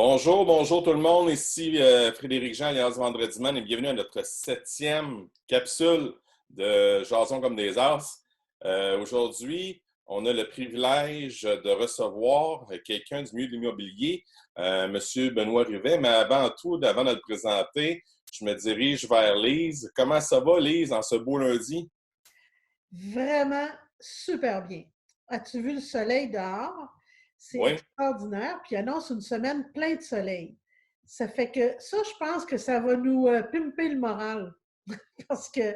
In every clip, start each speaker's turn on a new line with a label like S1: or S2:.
S1: Bonjour, bonjour tout le monde. Ici Frédéric Jean, alias Vendredi Man, et bienvenue à notre septième capsule de Jason comme des As. Aujourd'hui, on a le privilège de recevoir quelqu'un du milieu de l'immobilier, M. Benoît Rivet. Mais avant tout, avant de le présenter, je me dirige vers Lise. Comment ça va, Lise, en ce beau lundi?
S2: Vraiment super bien. As-tu vu le soleil dehors? C'est
S1: Oui?
S2: extraordinaire. Puis il annonce une semaine pleine de soleil. Ça fait que ça, je pense que ça va nous pimper le moral. Parce que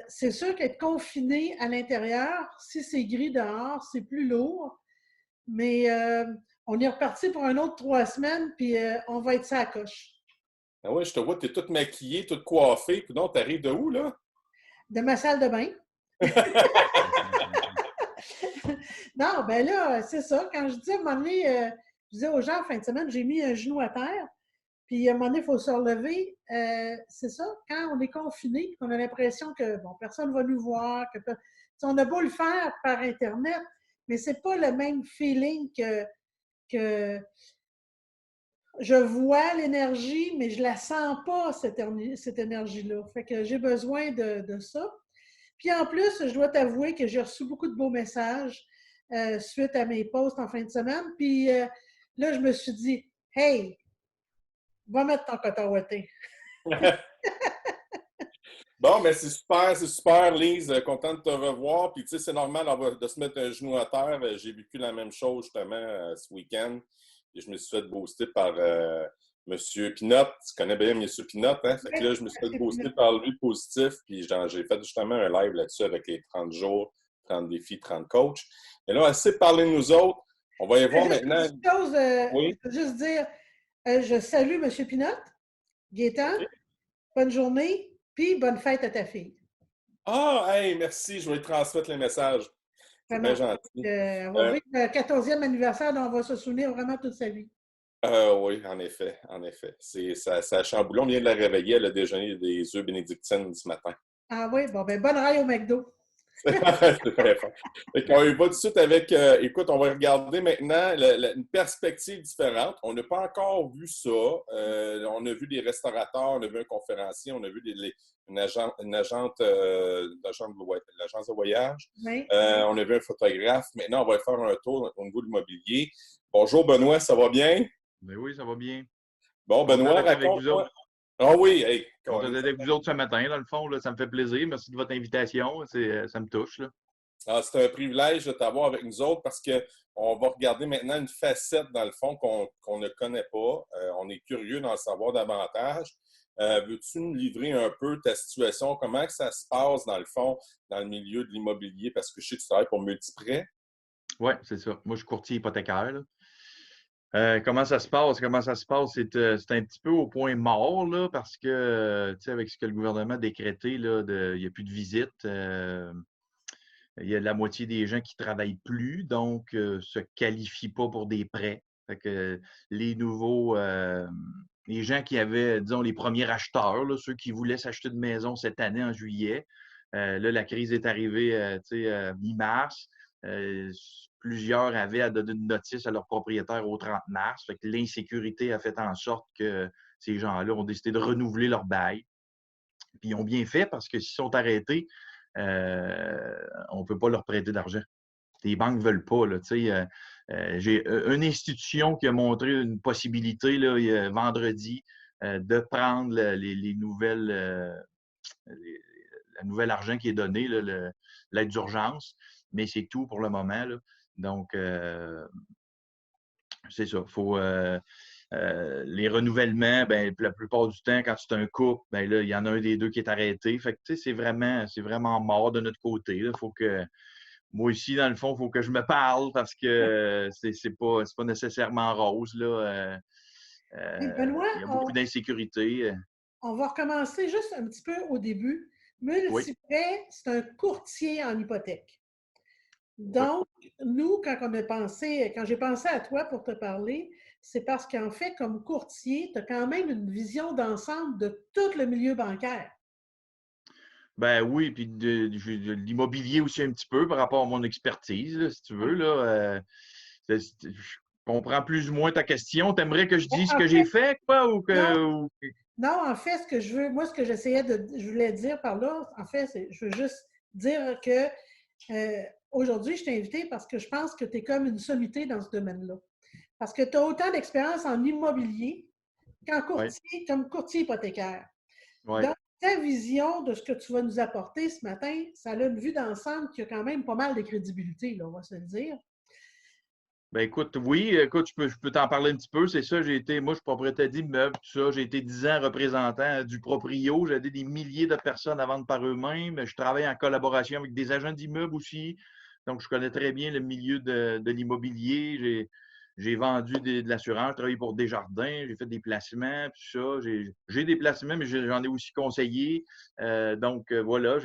S2: c'est sûr qu'être confiné à l'intérieur, si c'est gris dehors, c'est plus lourd. Mais on est reparti pour un autre 3 semaines, puis on va être ça à coche.
S1: Ah oui, je te vois, tu es toute maquillée, toute coiffée. Puis non, tu arrives de où, là?
S2: De ma salle de bain. Non, ben là, c'est ça. Quand je dis à un moment donné, je disais aux gens en fin de semaine, j'ai mis un genou à terre, puis à un moment donné, il faut se relever. C'est ça, quand on est confiné, qu'on a l'impression que bon, personne ne va nous voir, on a beau le faire par Internet, mais c'est pas le même feeling que je vois l'énergie, mais je la sens pas, cette énergie-là. Fait que j'ai besoin de ça. Puis en plus, je dois t'avouer que j'ai reçu beaucoup de beaux messages suite à mes posts en fin de semaine. Puis là, je me suis dit, hey, va mettre ton coton ouaté.
S1: Bon, mais c'est super, Lise. Content de te revoir. Puis, tu sais, c'est normal de se mettre un genou à terre. J'ai vécu la même chose, justement, ce week-end. Et je me suis fait booster par M. Pinot. Tu connais bien M. Pinot, hein? Fait que
S2: Oui,
S1: là, je me suis fait
S2: c'est
S1: booster
S2: fini.
S1: par lui positif. Puis, j'ai fait justement un live là-dessus avec les 30 jours, 30 défis, 30 coachs. Et là, assez parlé de nous autres. On va y voir
S2: Juste une
S1: maintenant.
S2: petite chose,
S1: Oui?
S2: je veux juste dire, je salue M. Pinot, Gaétan,
S1: OK.
S2: bonne journée, puis bonne fête à ta fille.
S1: Ah, hey, merci. Je vais lui transmettre les messages. C'est bien
S2: Vraiment.
S1: gentil.
S2: Elle va
S1: Euh,
S2: vivre le 14e anniversaire dont on va se souvenir vraiment toute sa vie.
S1: Oui, en effet, en effet. Ça a chamboulé. On vient de la réveiller. Elle a déjeuné des œufs bénédictines ce matin.
S2: Ah oui, bon, ben bonne raille au McDo.
S1: C'est très fort. Fait qu'on y va tout de suite avec, écoute, on va regarder maintenant une perspective différente. On n'a pas encore vu ça. On a vu des restaurateurs, on a vu un conférencier, on a vu une agente, l'agence de voyage.
S2: Oui.
S1: On a vu un photographe. Maintenant, on va faire un tour au niveau de l'immobilier. Bonjour Benoît, ça va bien?
S3: Ben oui, ça va bien.
S1: Bon,
S3: Content
S1: Benoît,
S3: d'être avec vous
S1: raconte-moi.
S3: autres.
S1: Ah oui, hey,
S3: Content
S1: Colin,
S3: d'être avec vous autres ce matin, dans le fond. Là, ça me fait plaisir. Merci de votre invitation. Ça me touche. Là.
S1: c'est un privilège de t'avoir avec nous autres parce qu'on va regarder maintenant une facette, dans le fond, qu'on ne connaît pas. On est curieux d'en savoir davantage. Veux-tu nous livrer un peu ta situation? Comment que ça se passe, dans le fond, dans le milieu de l'immobilier? Parce que je sais que tu travailles pour Multiprêt.
S3: Oui, c'est ça. Moi, je suis courtier hypothécaire. Là. Comment ça se passe? Comment ça se passe? C'est un petit peu au point mort, là, parce que, tu sais, avec ce que le gouvernement a décrété, là, il n'y a plus de visites. Il y a la moitié des gens qui ne travaillent plus, donc ne se qualifient pas pour des prêts. Fait que les nouveaux, les gens qui avaient, disons, les premiers acheteurs, là, ceux qui voulaient s'acheter de maison cette année en juillet, là, la crise est arrivée mi-mars. Euh, Plusieurs avaient à donner une notice à leurs propriétaires au 30 mars. Fait que l'insécurité a fait en sorte que ces gens-là ont décidé de renouveler leur bail. Puis ils ont bien fait parce que s'ils sont arrêtés, on ne peut pas leur prêter d'argent. Les banques ne veulent pas. Là, j'ai une institution qui a montré une possibilité là, vendredi de prendre les nouvelles, la nouvelle argent qui est donné, l'aide d'urgence, mais c'est tout pour le moment. Là. Donc, c'est ça. Faut, les renouvellements, ben, la plupart du temps, quand c'est un couple, ben, là, il y en a un des deux qui est arrêté. Fait que, c'est vraiment mort de notre côté. Il faut que, moi aussi, dans le fond, il faut que je me parle parce que c'est pas nécessairement rose. Là.
S2: Et Benoît,
S3: Il y a beaucoup d'insécurité.
S2: on va recommencer juste un petit peu au début.
S3: Oui,
S2: Multiprêt, c'est un courtier en hypothèque.
S3: oui.
S2: Donc, nous, quand j'ai pensé à toi pour te parler, c'est parce qu'en fait, comme courtier, tu as quand même une vision d'ensemble de tout le milieu bancaire.
S3: Ben oui, puis de l'immobilier aussi un petit peu par rapport à mon expertise, là, si tu veux.
S2: Oui.
S3: Là, comprends plus ou moins ta question. Tu aimerais que je dise ce
S2: En
S3: que j'ai
S2: fait,
S3: fait, quoi, ou
S2: non,
S3: que.
S2: non, en fait, ce que je veux, moi, ce que je voulais dire par là, en fait, je veux juste dire que aujourd'hui, je t'ai invité parce que je pense que tu es comme une sommité dans ce domaine-là. Parce que tu as autant d'expérience en immobilier qu'en
S3: Oui,
S2: courtier, comme courtier hypothécaire.
S3: oui.
S2: Dans ta vision de ce que tu vas nous apporter ce matin, ça a une vue d'ensemble qui a quand même pas mal de crédibilité, là, on va se le dire.
S3: Ben écoute, oui, écoute, je peux t'en parler un petit peu. C'est ça, moi, je suis propriétaire d'immeubles, tout ça. J'ai été 10 ans représentant du proprio. J'ai aidé des milliers de personnes à vendre par eux-mêmes. Je travaille en collaboration avec des agents d'immeubles aussi. Donc, je connais très bien le milieu de l'immobilier. J'ai vendu de l'assurance, j'ai travaillé pour Desjardins, j'ai fait des placements, tout ça. J'ai des placements, mais j'en ai aussi conseillé. Donc, voilà,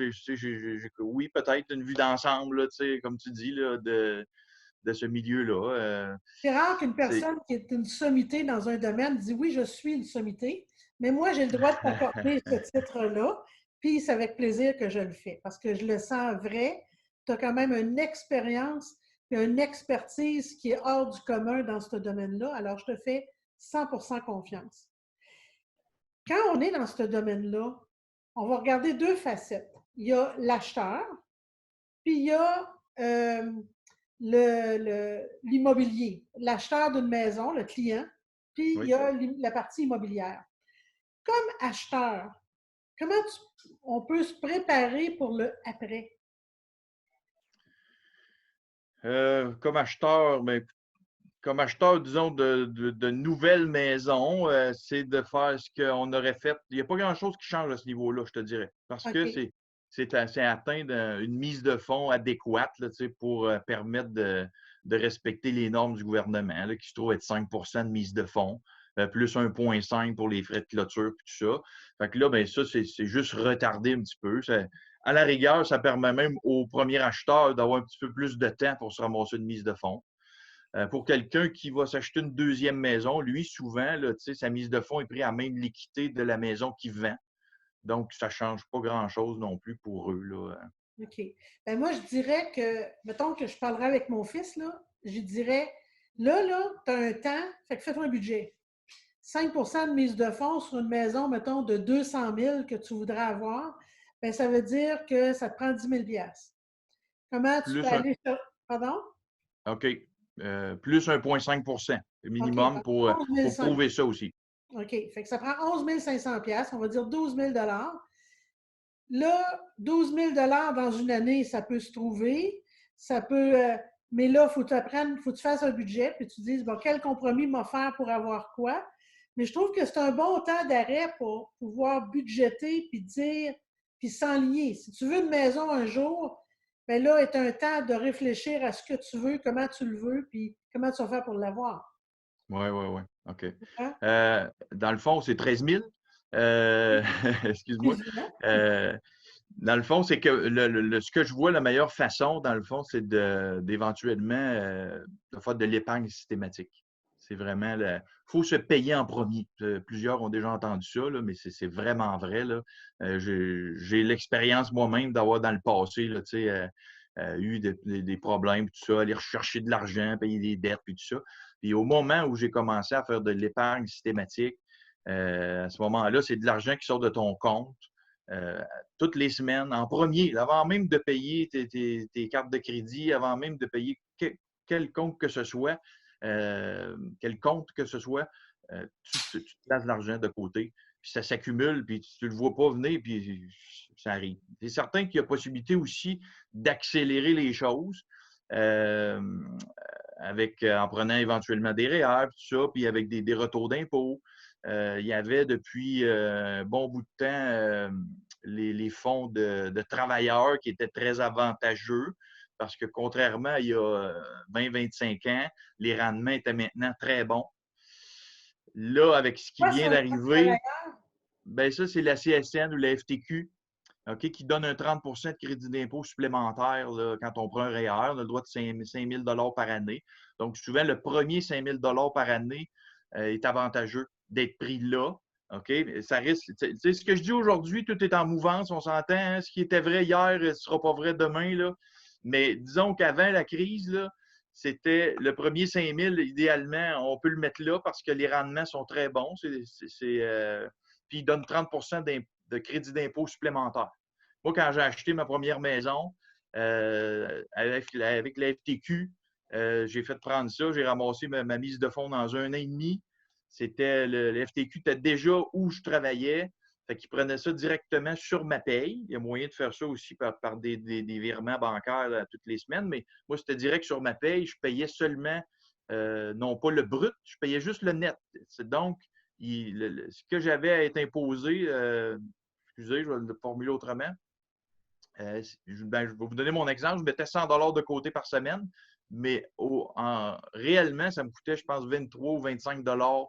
S3: oui, peut-être une vue d'ensemble, là, tu sais, comme tu dis, là, de ce milieu-là.
S2: C'est rare qu'une
S3: C'est
S2: personne qui est une sommité dans un domaine dit oui, je suis une sommité, mais moi, j'ai le droit de t'accorder ce titre-là, puis c'est avec plaisir que je le fais parce que je le sens vrai. Tu as quand même une expérience et une expertise qui est hors du commun dans ce domaine-là, alors je te fais 100% confiance. Quand on est dans ce domaine-là, on va regarder deux facettes. Il y a l'acheteur, puis il y a l'immobilier, l'acheteur d'une maison, le client, puis il
S3: oui.
S2: y a la partie immobilière. Comme acheteur, comment on peut se préparer pour le après?
S3: Comme acheteur, ben, comme acheteur, disons, de nouvelles maisons, c'est de faire ce qu'on aurait fait. Il n'y a pas grand-chose qui change à ce niveau-là, je te dirais. Parce que
S2: OK.
S3: c'est atteindre une mise de fonds adéquate là, tu sais, pour permettre de respecter les normes du gouvernement, là, qui se trouve être 5 de mise de fonds, plus 1,5 pour les frais de clôture et tout ça. Fait que là, ben, ça, c'est juste retarder un petit peu. À la rigueur, ça permet même au premier acheteur d'avoir un petit peu plus de temps pour se ramasser une mise de fonds. Pour quelqu'un qui va s'acheter une deuxième maison, lui, souvent, là, sa mise de fonds est prise à même l'équité de la maison qu'il vend. Donc, ça ne change pas grand-chose non plus pour eux. Là.
S2: OK. Ben moi, je dirais que, mettons que je parlerai avec mon fils, là, je dirais, là, tu as un temps, fait que fais-toi un budget. 5 de mise de fonds sur une maison, mettons, de 200 000 que tu voudrais avoir, ben ça veut dire que ça te prend 10 000 $. Comment tu peux
S3: Plus un,
S2: aller sur... Pardon?
S3: OK. Plus 1,5
S2: OK.
S3: minimum
S2: Donc
S3: pour,
S2: 11
S3: pour
S2: 500.
S3: prouver ça aussi.
S2: OK. Fait que ça prend 11 500 $, on va dire 12 000 $. Là, 12 000 $ dans une année, ça peut se trouver. Ça peut... mais là, il faut que tu fasses un budget, puis tu te dises, bon, quel compromis m'offrir pour avoir quoi? Mais je trouve que c'est un bon temps d'arrêt pour pouvoir budgéter, puis dire, puis s'enligner. Si tu veux une maison un jour, bien là est un temps de réfléchir à ce que tu veux, comment tu le veux, puis comment tu vas faire pour l'avoir.
S3: Oui, oui, oui. OK.
S2: Hein?
S3: Dans le fond, c'est 13 000. Excuse-moi.
S2: Évidemment.
S3: Dans le fond, c'est que ce que je vois, la meilleure façon, dans le fond, c'est d'éventuellement de faire de l'épargne systématique. C'est vraiment il faut se payer en premier. Plusieurs ont déjà entendu ça, là, mais c'est vraiment vrai. Là. J'ai l'expérience moi-même d'avoir dans le passé là, eu des problèmes, tout ça, aller rechercher de l'argent, payer des dettes, puis tout ça. Puis au moment où j'ai commencé à faire de l'épargne systématique, à ce moment-là, c'est de l'argent qui sort de ton compte. Toutes les semaines, en premier, avant même de payer tes cartes de crédit, avant même de payer quel compte que ce soit, quel compte que ce soit, tu te places de l'argent de côté, puis ça s'accumule, puis tu ne le vois pas venir, puis ça arrive. C'est certain qu'il y a possibilité aussi d'accélérer les choses en prenant éventuellement des REER, tout ça, puis avec des retours d'impôts. Il y avait depuis un bon bout de temps les fonds de travailleurs qui étaient très avantageux parce que contrairement à il y a 20-25 ans, les rendements étaient maintenant très bons. Là, avec ce qui
S2: Quoi, c'est
S3: vient
S2: un fonds de
S3: d'arriver,
S2: travailleur?
S3: ben ça, c'est la CSN ou la FTQ, OK, qui donne un 30 de crédit d'impôt supplémentaire là, quand on prend un REER. On a le droit de 5 000 par année. Donc, souvent, le premier 5 000 par année est avantageux d'être pris là. OK? Ça risque. Tu sais, ce que je dis aujourd'hui, tout est en mouvance, on s'entend. Hein? Ce qui était vrai hier ne sera pas vrai demain. Là. Mais disons qu'avant la crise, là, c'était le premier 5 000, idéalement, on peut le mettre là parce que les rendements sont très bons. Puis ils donnent 30 de crédit d'impôt supplémentaire. Moi, quand j'ai acheté ma première maison, avec la FTQ, j'ai fait prendre ça, j'ai ramassé ma mise de fonds dans 1 an et demi. Le FTQ était déjà où je travaillais. Fait qu'ils prenaient ça directement sur ma paye. Il y a moyen de faire ça aussi par des virements bancaires toutes les semaines, mais moi, c'était direct sur ma paye. Je payais seulement, non pas le brut, je payais juste le net. Donc, ce que j'avais à être imposé, excusez, je vais le formuler autrement. Je vais vous donner mon exemple. Je mettais 100 $ de côté par semaine, mais réellement, ça me coûtait, je pense, 23 ou 25 $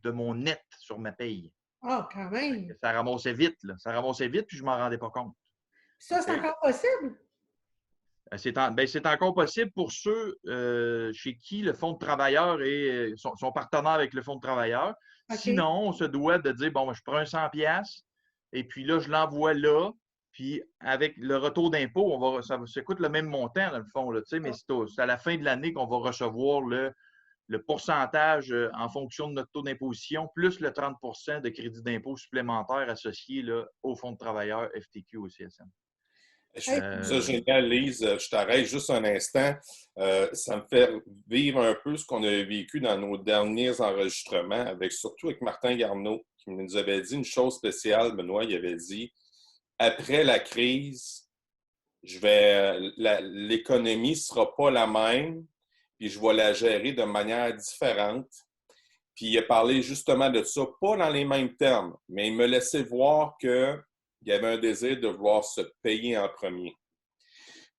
S3: de mon net sur ma paye.
S2: Ah, quand même!
S3: Ça ramassait vite, là. Ça ramassait vite, puis je ne m'en rendais pas compte.
S2: Ça, c'est encore possible?
S3: C'est encore possible pour ceux chez qui le Fonds de travailleurs sont partenaires avec le Fonds de travailleurs.
S2: OK.
S3: Sinon, on se doit de dire, bon, je prends 100$ et puis là, je l'envoie là. Puis avec le retour d'impôt, ça coûte le même montant, dans le fond, là, mais c'est à la fin de l'année qu'on va recevoir le pourcentage en fonction de notre taux d'imposition, plus le 30 de crédit d'impôt supplémentaire associé là, au Fonds de travailleurs FTQ au CSM.
S1: Je trouve ça génial, Lise. Je t'arrête juste un instant. Ça me fait vivre un peu ce qu'on a vécu dans nos derniers enregistrements, surtout avec Martin Garneau, qui nous avait dit une chose spéciale. Benoît, il avait dit, après la crise, l'économie ne sera pas la même, puis je vais la gérer de manière différente. Puis il a parlé justement de ça, pas dans les mêmes termes, mais il me laissait voir qu'il y avait un désir de vouloir se payer en premier.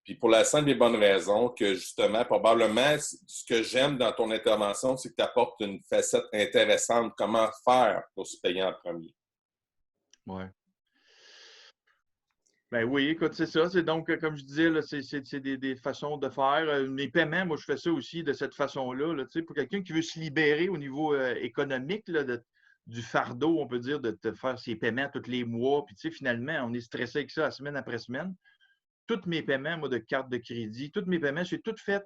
S1: Puis pour la simple et bonne raison que justement, probablement, ce que j'aime dans ton intervention, c'est que tu apportes une facette intéressante. Comment faire pour se payer en premier?
S3: Oui. Ben oui, écoute, c'est ça. C'est donc, comme je disais, là, c'est des façons de faire. Mes paiements, moi, je fais ça aussi de cette façon-là. Là, pour quelqu'un qui veut se libérer au niveau économique là, du fardeau, on peut dire, de faire ses paiements tous les mois. Puis finalement, on est stressé avec ça semaine après semaine. Tous mes paiements, moi, de carte de crédit, tous mes paiements, c'est tout fait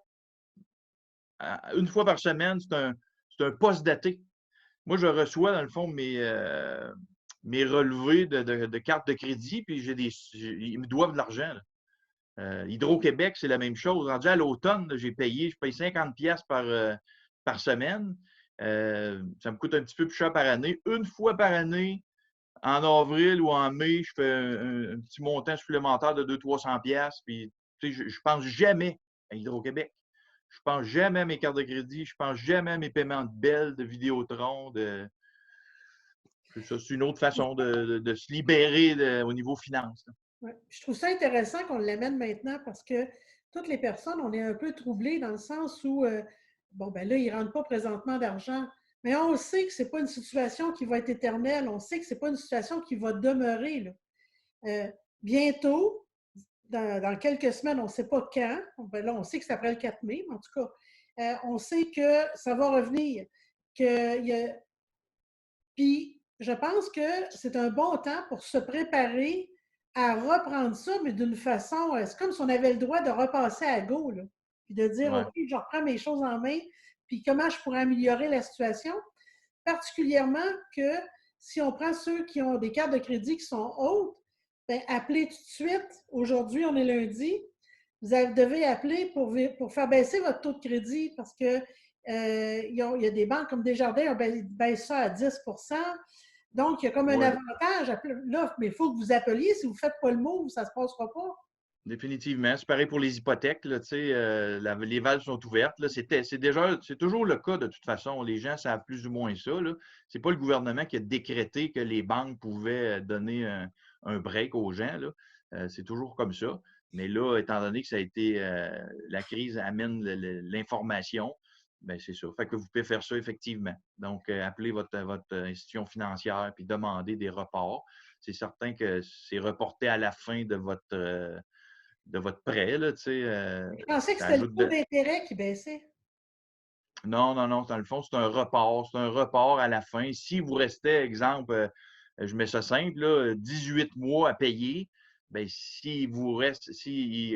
S3: une fois par semaine. C'est un poste daté. Moi, je reçois, dans le fond, mes relevés de carte de crédit, puis ils me doivent de l'argent. Hydro-Québec, c'est la même chose. Rendu à l'automne, je paye 50$ par semaine. Ça me coûte un petit peu plus cher par année. Une fois par année, en avril ou en mai, je fais un petit montant supplémentaire de 200-300$. Puis, je ne pense jamais à Hydro-Québec. Je ne pense jamais à mes cartes de crédit. Je ne pense jamais à mes paiements de Bell, de Vidéotron, Ça, c'est une autre façon de se libérer au niveau finance.
S2: Ouais. Je trouve ça intéressant qu'on l'amène maintenant parce que toutes les personnes, on est un peu troublées dans le sens où, bon, ben là, ils ne rentrent pas présentement d'argent, mais on sait que ce n'est pas une situation qui va être éternelle. On sait que ce n'est pas une situation qui va demeurer. Là. Bientôt, dans quelques semaines, on ne sait pas quand. Ben là, on sait que c'est après le 4 mai, mais en tout cas, on sait que ça va revenir. Puis, je pense que c'est un bon temps pour se préparer à reprendre ça, mais d'une façon, c'est comme si on avait le droit de repasser à go, là, puis de dire,
S3: Ouais.
S2: OK, je reprends mes choses en main, puis comment je pourrais améliorer la situation, particulièrement que si on prend ceux qui ont des cartes de crédit qui sont hautes, bien, appelez tout de suite. Aujourd'hui, on est lundi. Vous devez appeler pour faire baisser votre taux de crédit parce que il y a des banques comme Desjardins, on baisse ça à 10 %. Donc, il y a comme un avantage là, mais il faut que vous appeliez. Si vous ne faites pas le move, ça ne se passera pas.
S3: Définitivement. C'est pareil pour les hypothèques. Là, les valves sont ouvertes. C'est toujours le cas de toute façon. Les gens savent plus ou moins ça. Ce n'est pas le gouvernement qui a décrété que les banques pouvaient donner un break aux gens. C'est toujours comme ça. Mais là, étant donné que ça a été la crise amène l'information, ben c'est ça. Fait que vous pouvez faire ça effectivement. Donc, appelez votre institution financière puis demandez des reports. C'est certain que c'est reporté à la fin de votre prêt. Là,
S2: je pensais que c'était le taux d'intérêt qui baissait.
S3: Non. Dans le fond, c'est un report. C'est un report à la fin. Si vous restez, exemple, je mets ça simple, là, 18 mois à payer, ben, s'il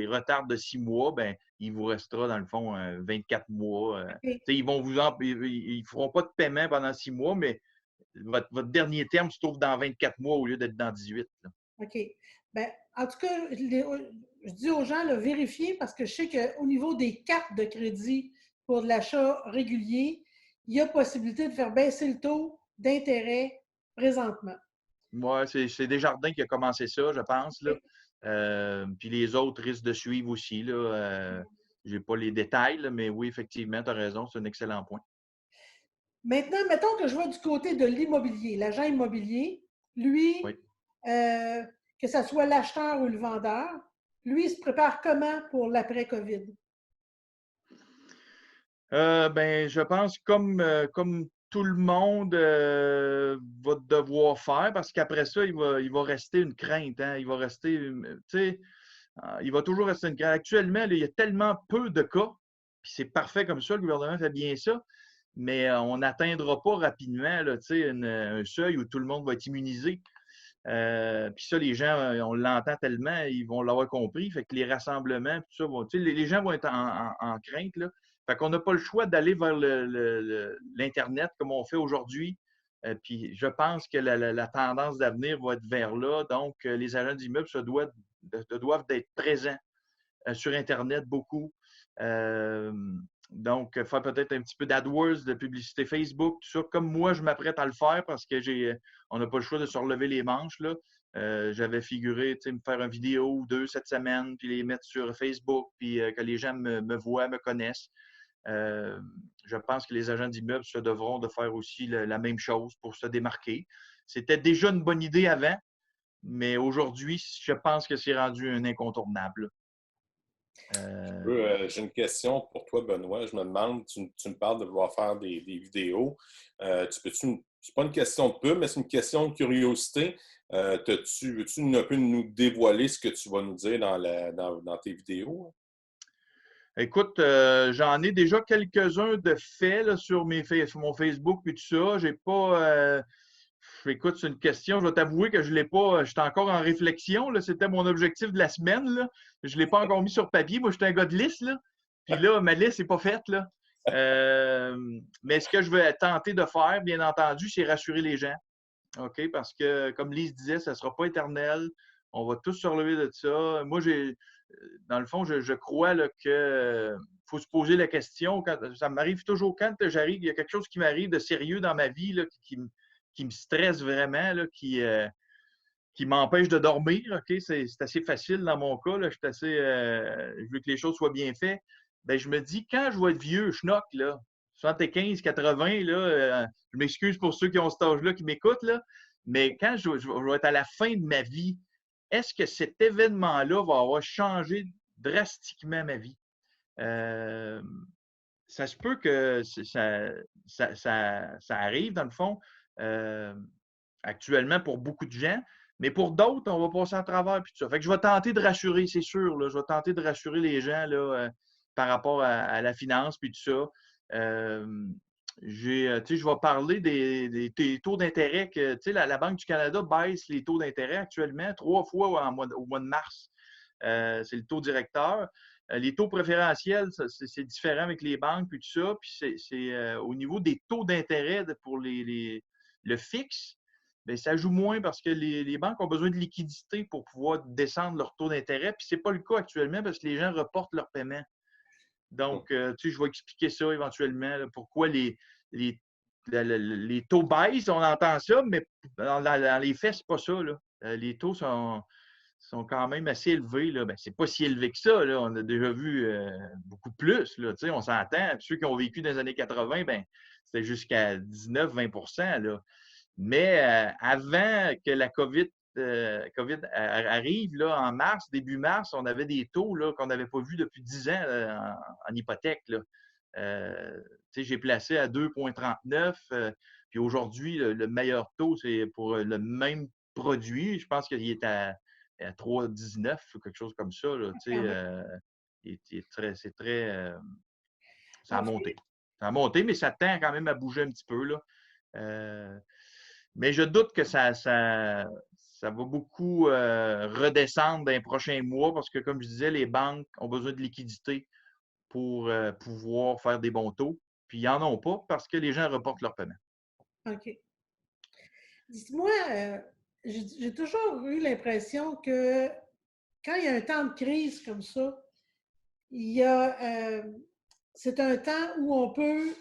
S3: retarde de 6 mois, ben, il vous restera, dans le fond, 24 mois.
S2: OK.
S3: Ils ne feront pas de paiement pendant 6 mois, mais votre dernier terme se trouve dans 24 mois au lieu d'être dans 18. Là.
S2: OK. Ben, en tout cas, je dis aux gens, là, vérifiez parce que je sais qu'au niveau des cartes de crédit pour de l'achat régulier, il y a possibilité de faire baisser le taux d'intérêt présentement.
S3: Moi, c'est Desjardins qui a commencé ça, je pense. Là.
S2: OK.
S3: Puis les autres risquent de suivre aussi. Je n'ai pas les détails, là, mais oui, effectivement, tu as raison, c'est un excellent point.
S2: Maintenant, mettons que je vois du côté de l'immobilier, l'agent immobilier, lui,
S3: Oui.
S2: que ce soit l'acheteur ou le vendeur, lui, il se prépare comment pour l'après-COVID?
S3: Ben, je pense comme tout le monde va devoir faire, parce qu'après ça, il va rester une crainte. Hein? Il va rester, tu sais, il va toujours rester une crainte. Actuellement, là, il y a tellement peu de cas, puis c'est parfait comme ça, le gouvernement fait bien ça, mais on n'atteindra pas rapidement là, un seuil où tout le monde va être immunisé. Puis ça, les gens, on l'entend tellement, ils vont l'avoir compris. Fait que les rassemblements, tout ça, les gens vont être en crainte. Là. Fait qu'on n'a pas le choix d'aller vers l'Internet comme on fait aujourd'hui. Puis je pense que la tendance d'avenir va être vers là. Donc, les agents d'immeubles doivent être présents sur Internet beaucoup. Donc, faire peut-être un petit peu d'AdWords, de publicité Facebook, tout ça, comme moi, je m'apprête à le faire parce que on n'a pas le choix de se relever les manches. Là. J'avais figuré, me faire une vidéo ou deux cette semaine, puis les mettre sur Facebook, puis que les gens me voient, me connaissent. Je pense que les agents d'immeubles se devront de faire aussi la même chose pour se démarquer. C'était déjà une bonne idée avant, mais aujourd'hui, je pense que c'est rendu un incontournable.
S1: J'ai une question pour toi, Benoît. Je me demande, tu me parles de vouloir faire des vidéos. C'est pas une question de pub, mais c'est une question de curiosité. Veux-tu un peu nous dévoiler ce que tu vas nous dire dans tes vidéos?
S3: Écoute, j'en ai déjà quelques-uns de faits là, sur mon Facebook et tout ça. J'ai pas. Écoute, c'est une question. Je vais t'avouer que je l'ai pas. J'étais encore en réflexion. Là. C'était mon objectif de la semaine. Là. Je ne l'ai pas encore mis sur papier. Moi, j'étais un gars de liste. Là. Puis là, ma liste n'est pas faite. Là. Mais ce que je vais tenter de faire, bien entendu, c'est rassurer les gens. OK? Parce que, comme Lise disait, ça ne sera pas éternel. On va tous se relever de ça. Moi, dans le fond, je crois qu'il faut se poser la question. Ça m'arrive toujours quand il y a quelque chose qui m'arrive de sérieux dans ma vie là, qui me stresse vraiment, là, qui m'empêche de dormir. OK? C'est assez facile dans mon cas. Là. Je veux que les choses soient bien faites. Ben, je me dis, quand je vais être vieux, schnock, là, 75, 80, là, je m'excuse pour ceux qui ont cet âge-là qui m'écoutent, là, mais quand je vais être à la fin de ma vie, est-ce que cet événement-là va avoir changé drastiquement ma vie? Ça se peut que ça arrive, dans le fond, actuellement pour beaucoup de gens, mais pour d'autres, on va passer à travers. Puis tout ça. Fait que je vais tenter de rassurer, c'est sûr. Là, je vais tenter de rassurer les gens là, par rapport à la finance puis tout ça. Je vais parler des taux d'intérêt que la Banque du Canada baisse les taux d'intérêt actuellement 3 fois au mois de mars. C'est le taux directeur. Les taux préférentiels, c'est différent avec les banques puis tout ça. Puis c'est au niveau des taux d'intérêt pour le fixe, bien, ça joue moins parce que les banques ont besoin de liquidité pour pouvoir descendre leur taux d'intérêt. Puis ce n'est pas le cas actuellement parce que les gens reportent leur paiement. Donc, je vais expliquer ça éventuellement, là, pourquoi les taux baissent, on entend ça, mais dans les faits, ce n'est pas ça. Là. Les taux sont quand même assez élevés. Là. Ben, c'est pas si élevé que ça. Là. On a déjà vu beaucoup plus. Là. On s'entend. Ceux qui ont vécu dans les années 80, ben, c'était jusqu'à 19-20 là. Mais avant que la COVID arrive, là, en mars, début mars, on avait des taux là, qu'on n'avait pas vus depuis 10 ans en hypothèque. Là. J'ai placé à 2,39. Puis aujourd'hui, le meilleur taux, c'est pour le même produit. Je pense qu'il est à 3,19 ou quelque chose comme ça. Là, c'est très. Ça a monté. Ça a monté, mais ça tend quand même à bouger un petit peu. Là. Mais je doute que ça va beaucoup redescendre dans les prochains mois parce que, comme je disais, les banques ont besoin de liquidité pour pouvoir faire des bons taux. Puis, ils n'en ont pas parce que les gens reportent leur paiement.
S2: OK. Dis-moi, j'ai toujours eu l'impression que quand il y a un temps de crise comme ça, il y a, c'est un temps où on peut,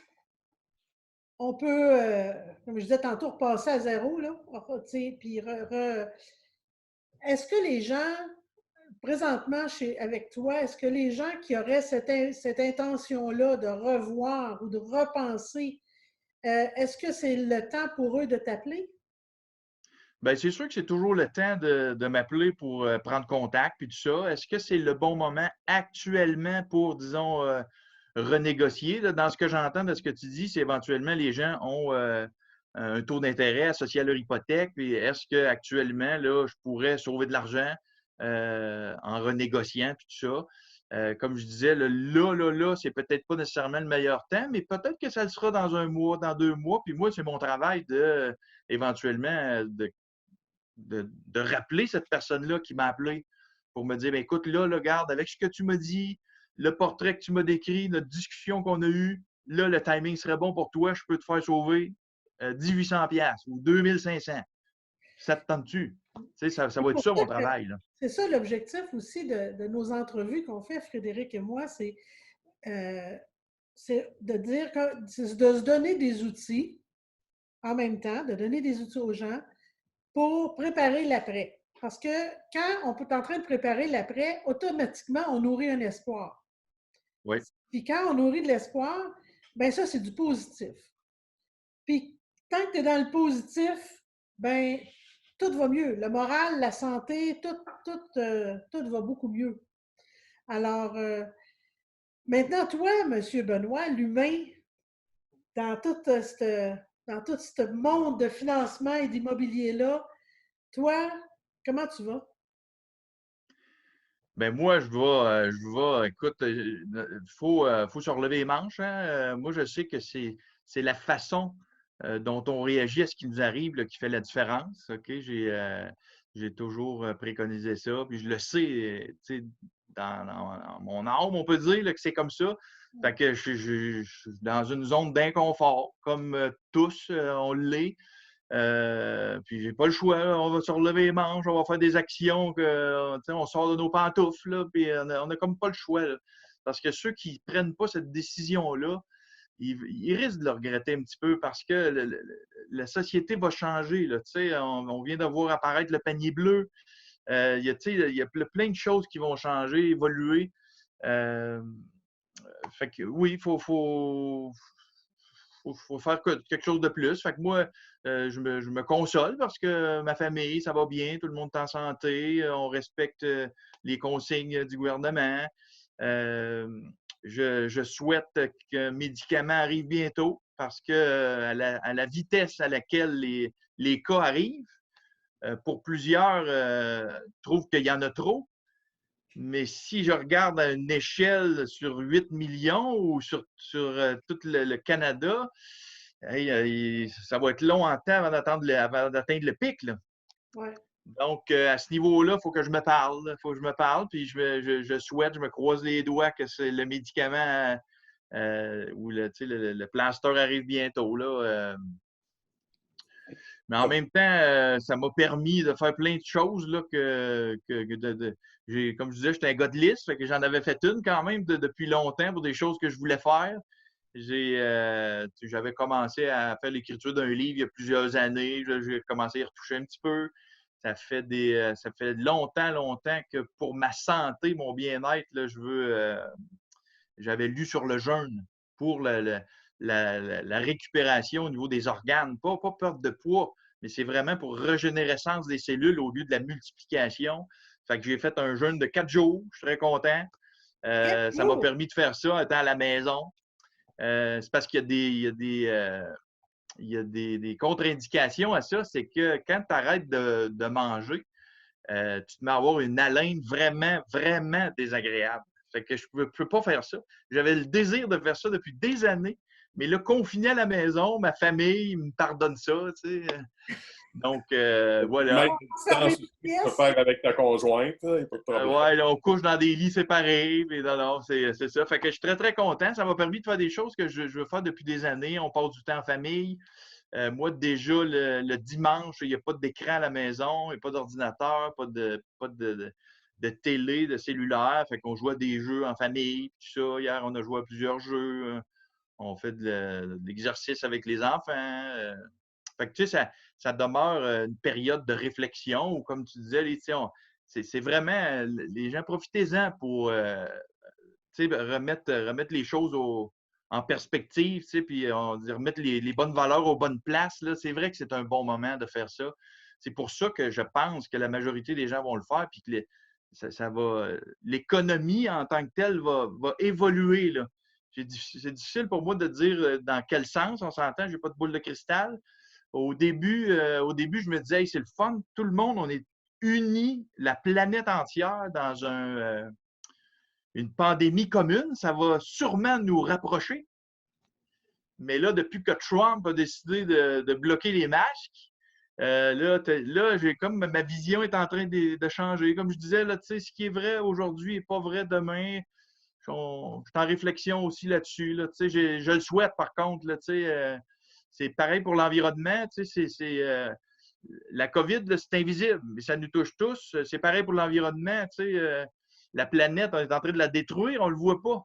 S2: comme je disais tantôt, repasser à zéro, là. Puis est-ce que les gens, présentement avec toi, est-ce que les gens qui auraient cette intention-là de revoir ou de repenser, est-ce que c'est le temps pour eux de t'appeler?
S3: Bien, c'est sûr que c'est toujours le temps de m'appeler pour prendre contact puis tout ça. Est-ce que c'est le bon moment actuellement pour, disons, renégocier? Là, dans ce que j'entends de ce que tu dis, c'est éventuellement les gens ont un taux d'intérêt associé à leur hypothèque. Puis est-ce qu'actuellement, là, je pourrais sauver de l'argent en renégociant puis tout ça? Comme je disais, là, c'est peut-être pas nécessairement le meilleur temps, mais peut-être que ça le sera dans un mois, dans 2 mois. Puis moi, c'est mon travail de éventuellement de rappeler cette personne-là qui m'a appelé pour me dire, bien, écoute, là, regarde, avec ce que tu m'as dit, le portrait que tu m'as décrit, notre discussion qu'on a eue, là, le timing serait bon pour toi, je peux te faire sauver 1800$ ou 2500. Ça te tente-tu? Tu sais, ça va être ça, mon travail. Là.
S2: C'est ça l'objectif aussi de nos entrevues qu'on fait, Frédéric et moi, c'est de dire de se donner des outils en même temps, de donner des outils aux gens pour préparer l'après. Parce que quand on est en train de préparer l'après, automatiquement, on nourrit un espoir.
S3: Oui.
S2: Puis quand on nourrit de l'espoir, bien ça, c'est du positif. Puis tant que tu es dans le positif, bien, tout va mieux. Le moral, la santé, tout va beaucoup mieux. Alors, maintenant, toi, M. Benoît, l'humain, dans dans tout ce monde de financement et d'immobilier-là, comment tu vas?
S3: Ben moi, écoute, faut se relever les manches. Hein. Moi, je sais que c'est la façon dont on réagit à ce qui nous arrive là, qui fait la différence. OK? J'ai toujours préconisé ça, puis je le sais, tu sais, dans mon âme, on peut dire là, que c'est comme ça. Fait que je suis dans une zone d'inconfort, comme tous, on l'est. Puis j'ai pas le choix, là. On va se relever les manches, on va faire des actions on sort de nos pantoufles, là, puis on a comme pas le choix. Là. Parce que ceux qui prennent pas cette décision-là, ils risquent de le regretter un petit peu parce que la société va changer. Là, on vient de voir apparaître le panier bleu. Il y a plein de choses qui vont changer, évoluer. Fait que oui, il faut faire quelque chose de plus. Fait que moi, je me console parce que ma famille, ça va bien, tout le monde est en santé, on respecte les consignes du gouvernement. Je souhaite qu'un médicament arrive bientôt parce que à la vitesse à laquelle les cas arrivent, pour plusieurs, trouvent qu'il y en a trop. Mais si je regarde à une échelle sur 8 millions ou sur tout le Canada, ça va être long en temps avant d'atteindre le pic. Là.
S2: Ouais.
S3: Donc, à ce niveau-là, il faut que je me parle. Il faut que je me parle. Puis je souhaite, je me croise les doigts que le médicament ou le plaster arrive bientôt. Là, mais en même temps, ça m'a permis de faire plein de choses là, comme je disais, j'étais un gars de liste, fait que j'en avais fait une quand même depuis longtemps pour des choses que je voulais faire. J'avais commencé à faire l'écriture d'un livre il y a plusieurs années. J'ai commencé à y retoucher un petit peu. Ça fait longtemps que pour ma santé, mon bien-être, là, j'avais lu sur le jeûne pour la récupération au niveau des organes. Pas perte de poids, mais c'est vraiment pour régénérescence des cellules au lieu de la multiplication. Fait que j'ai fait un jeûne de 4 jours. Je suis très content. Ça m'a permis de faire ça étant à la maison. C'est parce qu'il y a des contre-indications à ça. C'est que quand tu arrêtes de manger, tu te mets à avoir une haleine vraiment, vraiment désagréable. Fait que je ne peux pas faire ça. J'avais le désir de faire ça depuis des années, mais là, confiné à la maison, ma famille me pardonne ça. Tu sais. Donc,
S1: Même
S3: voilà.
S1: à distance aussi, tu peux faire avec ta conjointe, il n'y a pas de problème.
S3: Ouais, là, on couche dans des lits séparés. Mais non, c'est ça. Fait que je suis très, très content. Ça m'a permis de faire des choses que je veux faire depuis des années. On passe du temps en famille. Moi, déjà, le dimanche, il n'y a pas d'écran à la maison, il n'y a pas d'ordinateur, pas de télé, de cellulaire. Fait qu'on joue à des jeux en famille, tout ça. Hier, on a joué à plusieurs jeux. On fait de l'exercice avec les enfants. Fait que, tu sais, ça demeure une période de réflexion où, comme tu disais, c'est vraiment, les gens, profitez-en pour remettre les choses en perspective, puis on dit remettre les bonnes valeurs aux bonnes places. Là. C'est vrai que c'est un bon moment de faire ça. C'est pour ça que je pense que la majorité des gens vont le faire, puis que l'économie en tant que telle va évoluer. Là. C'est difficile pour moi de dire dans quel sens, on s'entend, je n'ai pas de boule de cristal. Au début, je me disais, hey, c'est le fun, tout le monde, on est unis, la planète entière, dans une pandémie commune, ça va sûrement nous rapprocher. Mais là, depuis que Trump a décidé de bloquer les masques, là, j'ai comme ma vision est en train de changer. Comme je disais, là, ce qui est vrai aujourd'hui n'est pas vrai demain. Je suis en réflexion aussi là-dessus. Là, je le souhaite, par contre. Là, c'est pareil pour l'environnement. La COVID, c'est invisible, mais ça nous touche tous. C'est pareil pour l'environnement. La planète, on est en train de la détruire, on ne le voit pas.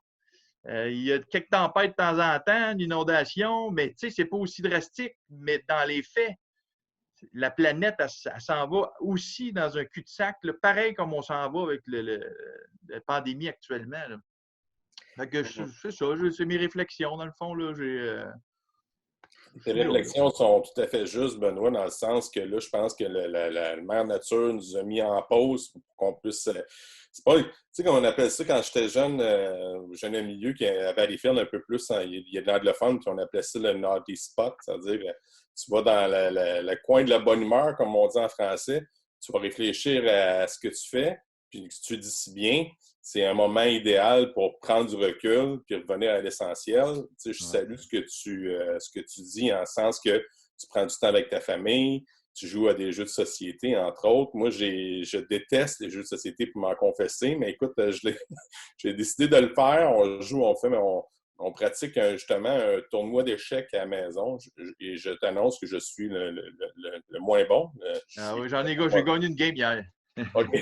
S3: Il y a quelques tempêtes de temps en temps, une inondation, mais c'est pas aussi drastique. Mais dans les faits, la planète, elle s'en va aussi dans un cul-de-sac, là, pareil comme on s'en va avec la pandémie actuellement. Là. Fait que c'est ça, c'est mes réflexions, dans le fond. Là,
S1: Tes réflexions sont tout à fait justes, Benoît, dans le sens que là, je pense que la mère nature nous a mis en pause pour qu'on puisse. C'est pas, tu sais, comme on appelle ça quand j'étais jeune, jeune milieu qui avait des fermes un peu plus, il y a de l'anglophone, puis on appelait ça le naughty spot, c'est-à-dire tu vas dans le coin de la bonne humeur, comme on dit en français, tu vas réfléchir à ce que tu fais, puis tu dis si bien, c'est un moment idéal pour prendre du recul puis revenir à l'essentiel. Tu sais, je salue ce que tu dis en sens que tu prends du temps avec ta famille, tu joues à des jeux de société, entre autres. Moi, je déteste les jeux de société pour m'en confesser, mais écoute, j'ai décidé de le faire. On joue, on pratique justement un tournoi d'échecs à la maison et je t'annonce que je suis le moins bon.
S3: Oui, j'ai gagné une game hier.
S1: OK.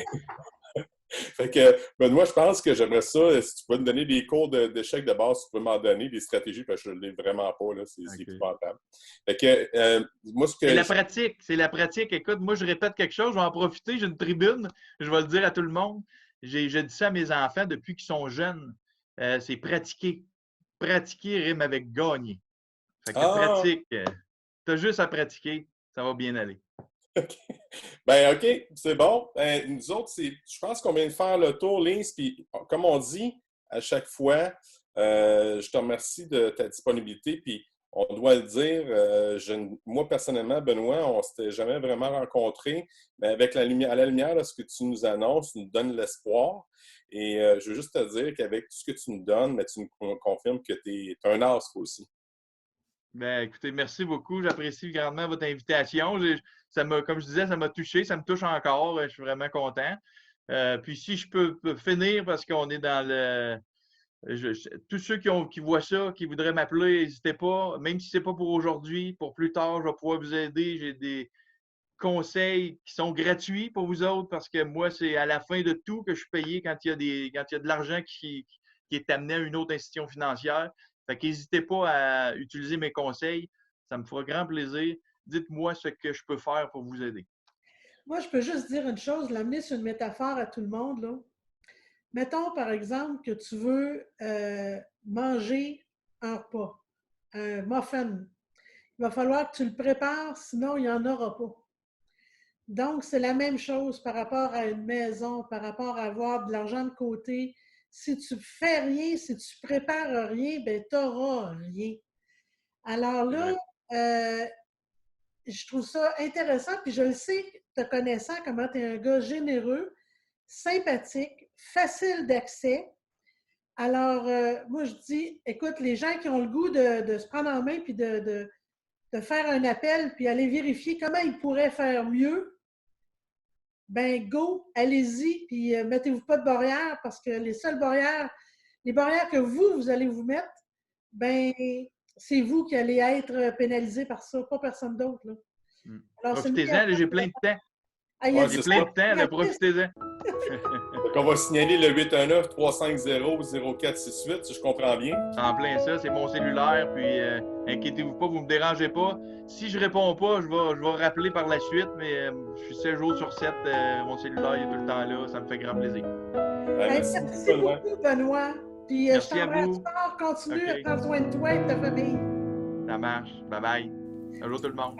S1: Fait que, Benoît, je pense que j'aimerais ça, si tu peux me donner des cours d'échecs de base, tu peux m'en donner, des stratégies, parce que je ne l'ai vraiment pas, là, c'est épouvantable. Fait que, moi,
S3: c'est la pratique. Écoute, moi, je répète quelque chose, je vais en profiter, j'ai une tribune, je vais le dire à tout le monde. Je dis ça à mes enfants depuis qu'ils sont jeunes. C'est pratiquer. Pratiquer rime avec gagner. Fait que pratique. T'as juste à pratiquer, ça va bien aller.
S1: OK. Ben, OK, c'est bon. Nous autres, je pense qu'on vient de faire le tour, Lynn. Puis, comme on dit à chaque fois, je te remercie de ta disponibilité. Puis, on doit le dire, moi, personnellement, Benoît, on ne s'était jamais vraiment rencontrés. Mais avec à la lumière de ce que tu nous annonces, nous donne l'espoir. Et je veux juste te dire qu'avec tout ce que tu nous donnes, mais tu nous confirmes que tu es un astre aussi.
S3: Ben, écoutez, merci beaucoup. J'apprécie grandement votre invitation. Comme je disais, ça m'a touché, ça me touche encore. Je suis vraiment content. Puis si je peux finir, parce qu'on est dans le. Tous ceux qui voient ça, qui voudraient m'appeler, n'hésitez pas. Même si ce n'est pas pour aujourd'hui, pour plus tard, je vais pouvoir vous aider. J'ai des conseils qui sont gratuits pour vous autres parce que moi, c'est à la fin de tout que je suis payé quand il y a de l'argent qui est amené à une autre institution financière. Fait qu'hésitez pas à utiliser mes conseils. Ça me fera grand plaisir. Dites-moi ce que je peux faire pour vous aider.
S2: Moi, je peux juste dire une chose, l'amener sur une métaphore à tout le monde. Là. Mettons, par exemple, que tu veux manger un repas, un muffin. Il va falloir que tu le prépares, sinon il n'y en aura pas. Donc, c'est la même chose par rapport à une maison, par rapport à avoir de l'argent de côté. Si tu ne fais rien, si tu ne prépares rien, ben tu n'auras rien. Alors là, je trouve ça intéressant, puis je le sais, te connaissant, comment tu es un gars généreux, sympathique, facile d'accès. Alors, moi, je dis, écoute, les gens qui ont le goût de se prendre en main puis de de faire un appel puis aller vérifier comment ils pourraient faire mieux, ben go, allez-y, puis mettez-vous pas de barrières parce que les barrières que vous allez vous mettre, ben c'est vous qui allez être pénalisé par ça, pas personne d'autre. Là.
S3: Alors, profitez-en, j'ai plein de temps. J'ai plein de temps, là, profitez-en.
S1: Donc, on va signaler le 819-350-0468, si je comprends bien.
S3: En plein ça, c'est mon cellulaire, puis inquiétez-vous pas, vous ne me dérangez pas. Si je réponds pas, je vais rappeler par la suite, mais je suis 7 jours sur 7, mon cellulaire il est tout le temps là, ça me fait grand plaisir.
S2: Merci beaucoup, Benoît. Puis
S3: merci
S2: je
S3: à vous.
S2: Continue à prendre soin de toi et de ta famille.
S3: Ça marche. Bye bye. Bonjour tout le monde.